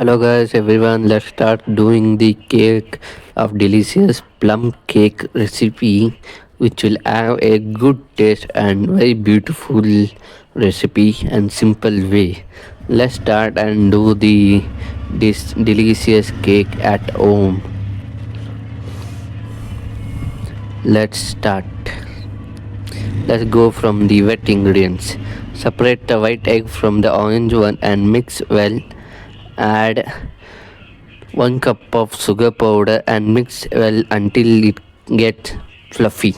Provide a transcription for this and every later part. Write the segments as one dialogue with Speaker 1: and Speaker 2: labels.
Speaker 1: Hello guys everyone, let's start doing the cake of delicious plum cake recipe which will have a good taste and very beautiful recipe and simple way. Let's start and do this delicious cake at home. Let's start. Let's go from the wet ingredients. Separate the white egg from the orange one and mix well. Add 1 cup of sugar powder and mix well until it gets fluffy.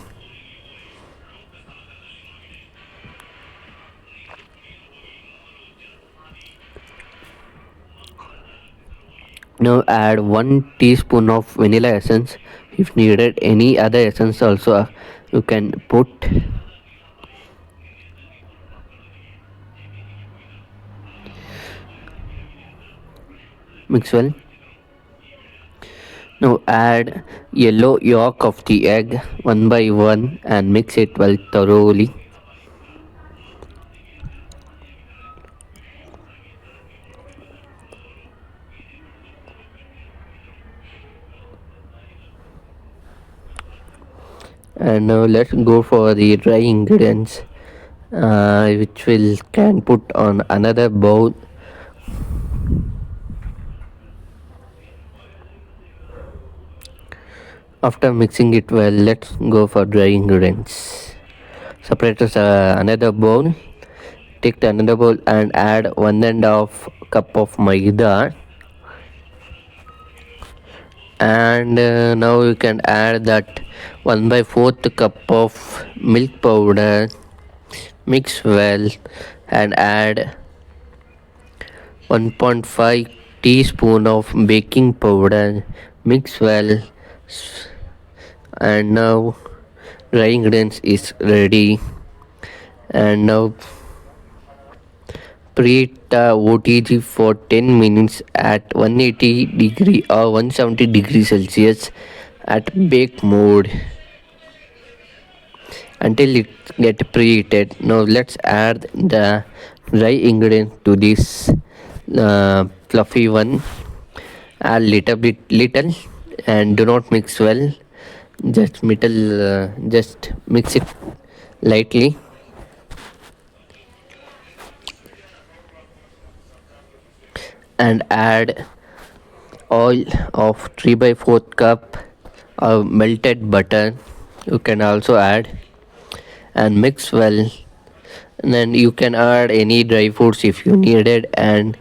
Speaker 1: Now add 1 teaspoon of vanilla essence. If needed any other essence also you can put. Mix well. Now add yellow yolk of the egg one by one and mix it well thoroughly. And now let's go for the dry ingredients, which will can put on another bowl. After mixing it well, let's go for dry ingredients. Separate another bowl. Take the another bowl and add 1.5 cup of maida. And now you can add that 1/4 cup of milk powder. Mix well and add 1.5 teaspoon of baking powder. Mix well. And now dry ingredients is ready. And now preheat the OTG for 10 minutes at 180 degree or 170 degree Celsius at bake mode until it get preheated. Now let's add the dry ingredient to this fluffy one. Add little and do not mix well. Just mix it lightly. And add oil of 3/4 cup of melted butter. You can also add and mix well. And then you can add any dry fruits if you needed, and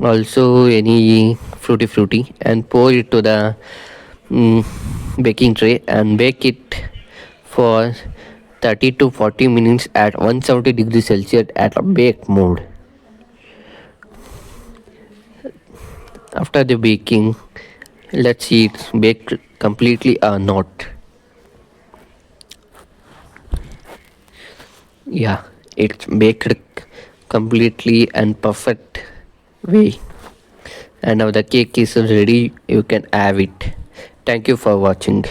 Speaker 1: also any fruity and pour it to the baking tray and bake it for 30 to 40 minutes at 170 degrees Celsius at a bake mode. After the baking, let's see it's baked completely or not. Yeah, it's baked completely and perfect way. And now the cake is ready. You can have it. Thank you for watching.